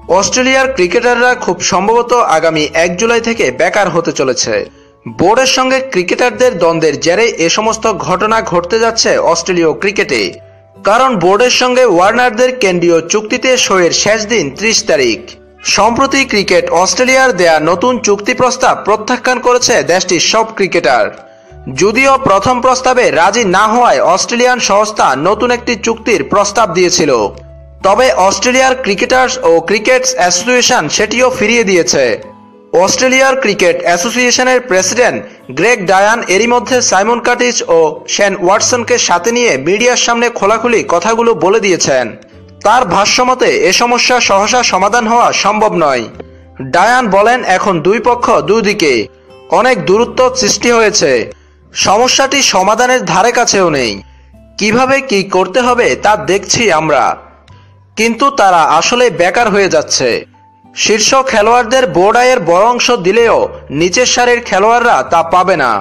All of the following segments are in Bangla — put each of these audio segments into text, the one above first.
অস্ট্রেলিয়ার ক্রিকেটাররা খুব সম্ভবত আগামী 1 জুলাই থেকে বেকার হতে চলেছে। বোর্ডের সঙ্গে ক্রিকেটারদের দ্বন্দ্বের জেরে এ সমস্ত ঘটনা ঘটতে যাচ্ছে অস্ট্রেলীয় ক্রিকেটে। কারণ বোর্ডের সঙ্গে ওয়ার্নারদের কেন্দ্রীয় চুক্তিতে সইয়ের শেষ দিন 30 তারিখ। সম্প্রতি ক্রিকেট অস্ট্রেলিয়ার দেয়া নতুন চুক্তি প্রস্তাব প্রত্যাখ্যান করেছে দেশটির সব ক্রিকেটার। যদিও প্রথম প্রস্তাবে রাজি না হওয়ায় অস্ট্রেলিয়ান সংস্থা নতুন একটি চুক্তির প্রস্তাব দিয়েছিল, তবে অস্ট্রেলিয়ার ক্রিকেটার্স ও ক্রিকেট অ্যাসোসিয়েশন সেটিও ফিরিয়ে দিয়েছে। অস্ট্রেলিয়ার ক্রিকেট অ্যাসোসিয়েশনের প্রেসিডেন্ট গ্রেগ ডায়ান এরই মধ্যে সাইমন কার্টিস ও শেন ওয়াটসনকে সাথে নিয়ে মিডিয়ার সামনে খোলাখুলি কথাগুলো বলে দিয়েছেন। তার ভাষ্যমতে এ সমস্যা সহসা সমাধান হওয়া সম্ভব নয়। ডায়ান বলেন, এখন দুই পক্ষ দুদিকে অনেক দূরত্ব সৃষ্টি হয়েছে, সমস্যাটি সমাধানের ধারে কাছেও নেই। কিভাবে কি করতে হবে তা দেখছি আমরা, কিন্তু তারা আসলে বেকার হয়ে যাচ্ছে। শীর্ষ খেলোয়াড়দের বোর্ড আয়ের বড় অংশ দিলেও নিচের সারির খেলোয়াড়রা তা পাবে না।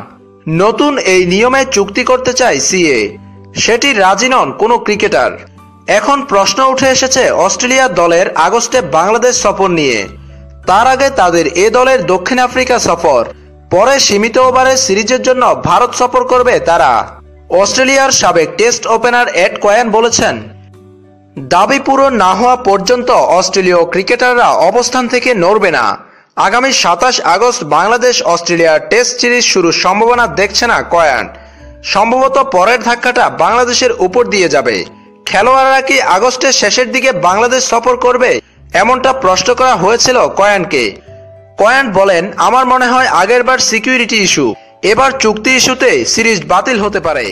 নতুন এই নিয়মে চুক্তি করতে চায় সিএ, সেটি রাজি নন কোনো ক্রিকেটার। এখন প্রশ্ন উঠে এসেছে অস্ট্রেলিয়া দলের আগস্টে বাংলাদেশ সফর নিয়ে। তার আগে তাদের এ দলের দক্ষিণ আফ্রিকা সফর, পরে সীমিত ওভারের সিরিজের জন্য ভারত সফর করবে তারা। অস্ট্রেলিয়ার সাবেক টেস্ট ওপেনার এড কয়েন বলেছেন, দাবি পূরণ না হওয়া পর্যন্ত অস্ট্রেলীয় ক্রিকেটাররা অবস্থান থেকে নড়বে না। আগামী 27 আগস্ট বাংলাদেশ অস্ট্রেলিয়ার টেস্ট সিরিজ শুরুর সম্ভাবনা দেখছে না কয়েন। সম্ভবত পরের ধাক্কাটা বাংলাদেশের উপর দিয়ে যাবে। খেলোয়াড়রা কি আগস্টের শেষের দিকে বাংলাদেশ সফর করবে, এমনটা প্রশ্ন করা হয়েছিল কয়েনকে। কয়েন বলেন, আমার মনে হয় আগেরবার সিকিউরিটি ইস্যু, এবার চুক্তি ইস্যুতে সিরিজ বাতিল হতে পারে।